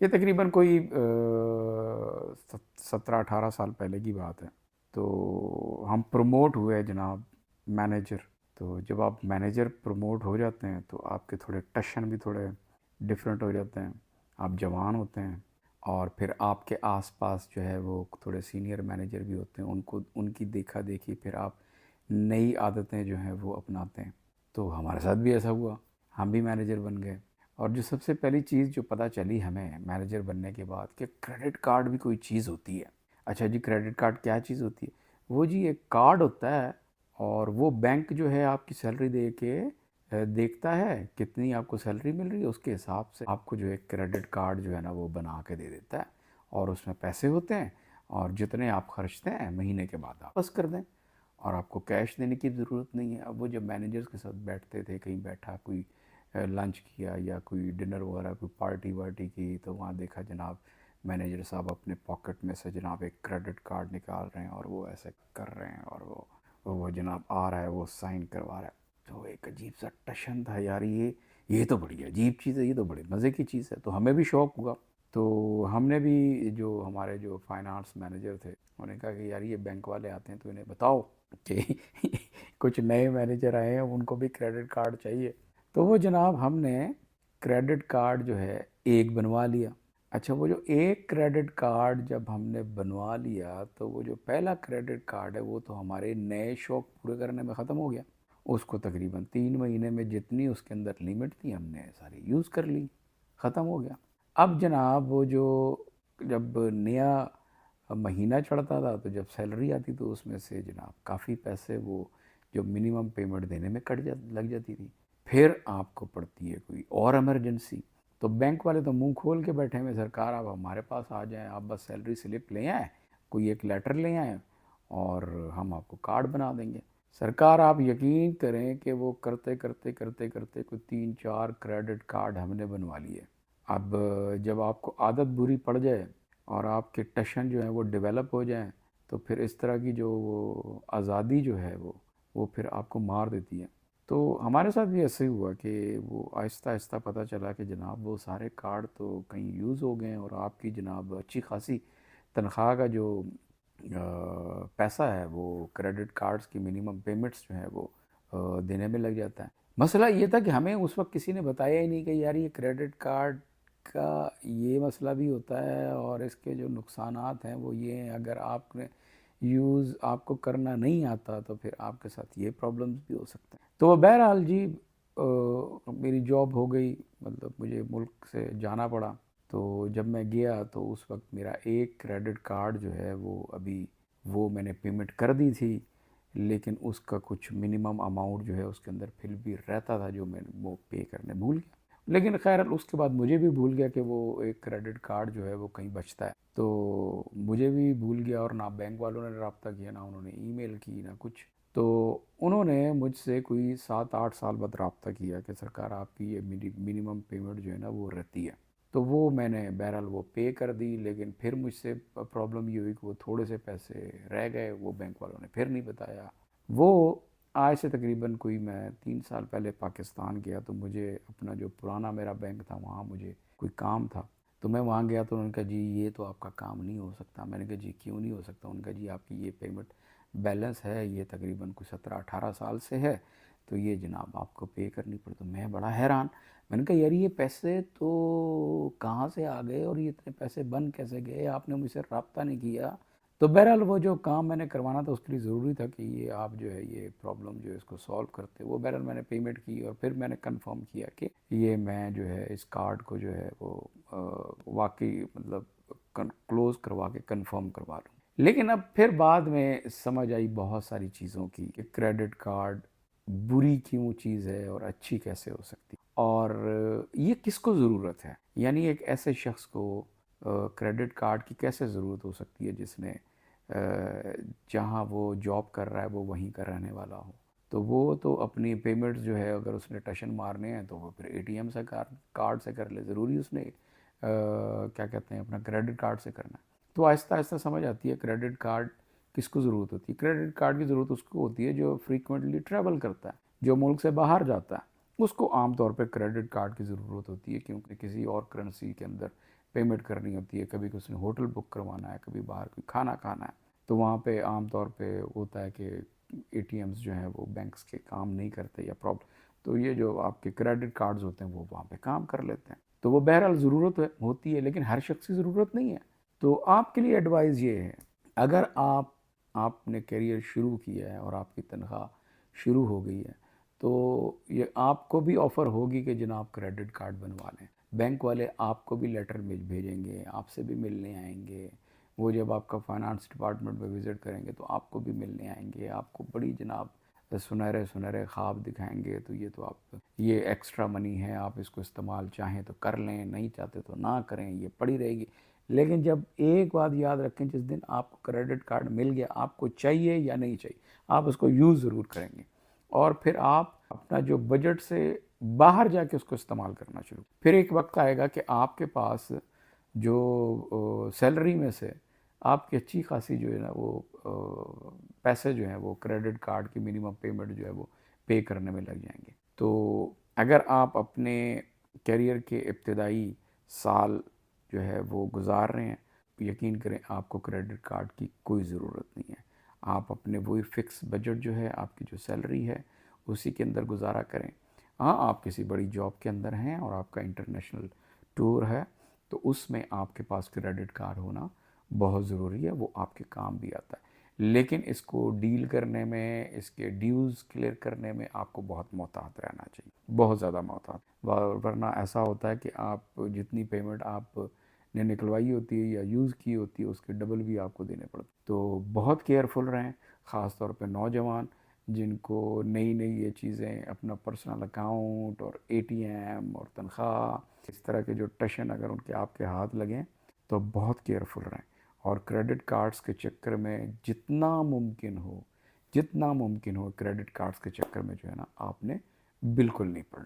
یہ تقریباً کوئی 17-18 سال پہلے کی بات ہے. تو ہم پروموٹ ہوئے جناب مینیجر. تو جب آپ مینیجر پروموٹ ہو جاتے ہیں تو آپ کے تھوڑے ٹشن بھی تھوڑے ڈفرینٹ ہو جاتے ہیں. آپ جوان ہوتے ہیں اور پھر آپ کے آس پاس جو ہے وہ تھوڑے سینئر مینیجر بھی ہوتے ہیں. ان کی دیکھا دیکھی پھر آپ نئی عادتیں جو ہیں وہ اپناتے ہیں. تو ہمارے ساتھ بھی ایسا ہوا, ہم بھی مینیجر بن گئے. اور جو سب سے پہلی چیز جو پتہ چلی ہمیں مینیجر بننے کے بعد کہ کریڈٹ کارڈ بھی کوئی چیز ہوتی ہے. اچھا جی, کریڈٹ کارڈ کیا چیز ہوتی ہے؟ وہ جی ایک کارڈ ہوتا ہے, اور وہ بینک جو ہے آپ کی سیلری دے کے دیکھتا ہے کتنی آپ کو سیلری مل رہی ہے, اس کے حساب سے آپ کو جو ہے کریڈٹ کارڈ جو ہے نا وہ بنا کے دے دیتا ہے. اور اس میں پیسے ہوتے ہیں, اور جتنے آپ خرچتے ہیں مہینے کے بعد آپ واپس کر دیں, اور آپ کو کیش دینے کی ضرورت نہیں ہے. اب وہ جب مینیجرز کے ساتھ بیٹھتے تھے, کہیں بیٹھا کوئی لنچ کیا یا کوئی ڈنر وغیرہ کوئی پارٹی وارٹی کی, تو وہاں دیکھا جناب مینیجر صاحب اپنے پاکٹ میں سے جناب ایک کریڈٹ کارڈ نکال رہے ہیں اور وہ ایسے کر رہے ہیں, اور وہ جناب آ رہا ہے, وہ سائن کروا رہا ہے. تو ایک عجیب سا ٹشن تھا یار, یہ تو بڑی عجیب چیز ہے, یہ تو بڑے مزے کی چیز ہے. تو ہمیں بھی شوق ہوا. تو ہم نے بھی جو ہمارے جو فائنانس مینیجر تھے انہوں نے کہا کہ یار یہ بینک والے آتے ہیں تو انہیں بتاؤ کہ کچھ نئے مینیجر آئے ہیں, ان کو بھی کریڈٹ کارڈ چاہیے. تو وہ جناب ہم نے کریڈٹ کارڈ جو ہے ایک بنوا لیا. اچھا, وہ جو ایک کریڈٹ کارڈ جب ہم نے بنوا لیا تو وہ جو پہلا کریڈٹ کارڈ ہے وہ تو ہمارے نئے شوق پورے کرنے میں ختم ہو گیا. اس کو تقریباً 3 مہینے میں جتنی اس کے اندر لمٹ تھی ہم نے ساری یوز کر لی, ختم ہو گیا. اب جناب وہ جو جب نیا مہینہ چڑھتا تھا تو جب سیلری آتی تو اس میں سے جناب کافی پیسے وہ جو منیمم پیمنٹ دینے میں لگ جاتی تھی. پھر آپ کو پڑتی ہے کوئی اور ایمرجنسی, تو بینک والے تو منہ کھول کے بیٹھے ہوئے, سرکار آپ ہمارے پاس آ جائیں, آپ بس سیلری سلپ لے آئیں, کوئی ایک لیٹر لے آئیں اور ہم آپ کو کارڈ بنا دیں گے. سرکار آپ یقین کریں کہ وہ کرتے کرتے کرتے کرتے کوئی 3-4 کریڈٹ کارڈ ہم نے بنوا لیے. اب جب آپ کو عادت بری پڑ جائے اور آپ کے ٹشن جو ہیں وہ ڈیولپ ہو جائیں تو پھر اس طرح کی جو وہ آزادی جو ہے وہ پھر آپ کو مار دیتی ہے. تو ہمارے ساتھ بھی ایسے ہی ہوا کہ وہ آہستہ آہستہ پتہ چلا کہ جناب وہ سارے کارڈ تو کہیں یوز ہو گئے ہیں, اور آپ کی جناب اچھی خاصی تنخواہ کا جو پیسہ ہے وہ کریڈٹ کارڈز کی منیمم پیمنٹس جو ہیں وہ دینے میں لگ جاتا ہے. مسئلہ یہ تھا کہ ہمیں اس وقت کسی نے بتایا ہی نہیں کہ یار یہ کریڈٹ کارڈ کا یہ مسئلہ بھی ہوتا ہے, اور اس کے جو نقصانات ہیں وہ یہ ہیں, اگر آپ نے یوز آپ کو کرنا نہیں آتا تو پھر آپ کے ساتھ یہ پرابلمز بھی ہو سکتے ہیں. تو بہرحال جی میری جاب ہو گئی, مطلب مجھے ملک سے جانا پڑا. تو جب میں گیا تو اس وقت میرا ایک کریڈٹ کارڈ جو ہے وہ میں نے پیمنٹ کر دی تھی, لیکن اس کا کچھ منیمم اماؤنٹ جو ہے اس کے اندر پھر بھی رہتا تھا جو میں وہ پے کرنے بھول گیا. لیکن خیر اس کے بعد مجھے بھی بھول گیا کہ وہ ایک کریڈٹ کارڈ جو ہے وہ کہیں بچتا ہے. تو مجھے بھی بھول گیا, اور نہ بینک والوں نے رابطہ کیا, نہ انہوں نے ای میل کی, نہ کچھ. تو انہوں نے مجھ سے کوئی 7-8 سال بعد رابطہ کیا کہ سرکار آپ کی یہ منیمم پیمنٹ جو ہے نا وہ رہتی ہے. تو وہ میں نے بہرحال وہ پے کر دی, لیکن پھر مجھ سے پرابلم یہ ہوئی کہ وہ تھوڑے سے پیسے رہ گئے, وہ بینک والوں نے پھر نہیں بتایا. وہ آج سے تقریباً کوئی میں 3 سال پہلے پاکستان گیا تو مجھے اپنا جو پرانا میرا بینک تھا وہاں مجھے کوئی کام تھا, تو میں وہاں گیا تو انہوں نے کہا جی یہ تو آپ کا کام نہیں ہو سکتا. میں نے کہا جی کیوں نہیں ہو سکتا؟ انہوں نے کہا جی آپ کی یہ پیمنٹ بیلنس ہے, یہ تقریباً کوئی 17-18 سال سے ہے, تو یہ جناب آپ کو پے کرنی پڑے. تو میں بڑا حیران, میں نے کہا یار یہ پیسے تو کہاں سے آ گئے اور یہ اتنے پیسے بن کیسے گئے, آپ نے مجھ سے رابطہ نہیں کیا. تو بہرحال وہ جو کام میں نے کروانا تھا اس کے لیے ضروری تھا کہ یہ آپ جو ہے یہ پرابلم جو ہے اس کو سولو کرتے. وہ بہرحال میں نے پیمنٹ کی, اور پھر میں نے کنفرم کیا کہ یہ میں جو ہے اس کارڈ کو جو ہے وہ واقعی مطلب کلوز کروا کے کنفرم کروا لوں. لیکن اب پھر بعد میں سمجھ آئی بہت ساری چیزوں کی کہ کریڈٹ کارڈ بری کیوں چیز ہے اور اچھی کیسے ہو سکتی, اور یہ کس کو ضرورت ہے. یعنی ایک ایسے شخص کو کریڈٹ کارڈ کی کیسے ضرورت ہو سکتی ہے جس نے جہاں وہ جاب کر رہا ہے وہ وہیں کا رہنے والا ہو. تو وہ تو اپنی پیمنٹس جو ہے اگر اس نے ٹشن مارنے ہیں تو وہ پھر اے ٹی ایم سے کارڈ سے کر لے, ضروری اس نے کیا کہتے ہیں اپنا کریڈٹ کارڈ سے کرنا ہے. تو آہستہ آہستہ سمجھ آتی ہے کریڈٹ کارڈ کس کو ضرورت ہوتی ہے. کریڈٹ کارڈ کی ضرورت اس کو ہوتی ہے جو فریکوینٹلی ٹریول کرتا ہے, جو ملک سے باہر جاتا ہے, اس کو عام طور پہ کریڈٹ کارڈ کی ضرورت ہوتی ہے, کیونکہ کسی اور کرنسی کے اندر پیمنٹ کرنی ہوتی ہے، کبھی کسی نے ہوٹل بک کروانا ہے، کبھی باہر کوئی کھانا کھانا ہے، تو وہاں پہ عام طور پہ ہوتا ہے کہ اے ٹی ایمز جو ہیں وہ بینکس کے کام نہیں کرتے یا پرابلم، تو یہ جو آپ کے کریڈٹ کارڈز ہوتے ہیں وہ وہاں پہ کام کر لیتے ہیں. تو وہ بہرحال ضرورت ہوتی ہے، لیکن ہر شخص کی ضرورت نہیں ہے. تو آپ کے لیے ایڈوائز یہ ہے، اگر آپ نے کیریئر شروع کیا ہے اور آپ کی تنخواہ شروع ہو گئی ہے، تو یہ آپ کو بھی آفر ہوگی کہ جناب کریڈٹ کارڈ بنوا لیں. بینک والے آپ کو بھی لیٹر بھیجیں گے، آپ سے بھی ملنے آئیں گے. وہ جب آپ کا فائنانس ڈپارٹمنٹ میں وزٹ کریں گے تو آپ کو بھی ملنے آئیں گے، آپ کو بڑی جناب سنہرے سنہرے خواب دکھائیں گے. تو یہ تو آپ، یہ ایکسٹرا منی ہے، آپ اس کو استعمال چاہیں تو کر لیں، نہیں چاہتے تو نہ کریں، یہ پڑی رہے گی. لیکن جب ایک بات یاد رکھیں، جس دن آپ کو کریڈٹ کارڈ مل گیا، آپ کو چاہیے یا نہیں چاہیے، آپ اس کو یوز ضرور کریں گے. اور پھر آپ اپنا جو بجٹ سے باہر جا کے اس کو استعمال کرنا شروع. پھر ایک وقت آئے گا کہ آپ کے پاس جو سیلری میں سے آپ کی اچھی خاصی جو ہے نا وہ پیسے جو ہیں وہ کریڈٹ کارڈ کی منیمم پیمنٹ جو ہے وہ پے کرنے میں لگ جائیں گے. تو اگر آپ اپنے کیریئر کے ابتدائی سال جو ہے وہ گزار رہے ہیں، یقین کریں آپ کو کریڈٹ کارڈ کی کوئی ضرورت نہیں ہے. آپ اپنے وہی فکس بجٹ جو ہے، آپ کی جو سیلری ہے، اسی کے اندر گزارا کریں. ہاں آپ کسی بڑی جاب کے اندر ہیں اور آپ کا انٹرنیشنل ٹور ہے، تو اس میں آپ کے پاس کریڈٹ کارڈ ہونا بہت ضروری ہے، وہ آپ کے کام بھی آتا ہے. لیکن اس کو ڈیل کرنے میں، اس کے ڈیوز کلیئر کرنے میں آپ کو بہت محتاط رہنا چاہیے، بہت زیادہ محتاط. ورنہ ایسا ہوتا ہے کہ آپ جتنی پیمنٹ آپ نے نکلوائی ہوتی ہے یا یوز کی ہوتی ہے، اس کے ڈبل بھی آپ کو دینے پڑتے. تو بہت کیئرفل رہیں، خاص طور پہ نوجوان جن کو نئی نئی یہ چیزیں، اپنا پرسنل اکاؤنٹ اور اے ٹی ایم اور تنخواہ، اس طرح کے جو ٹشن اگر ان کے آپ کے ہاتھ لگیں تو بہت کیئرفل رہیں. اور کریڈٹ کارڈز کے چکر میں جتنا ممکن ہو کریڈٹ کارڈز کے چکر میں جو ہے نا آپ نے بالکل نہیں پڑنا.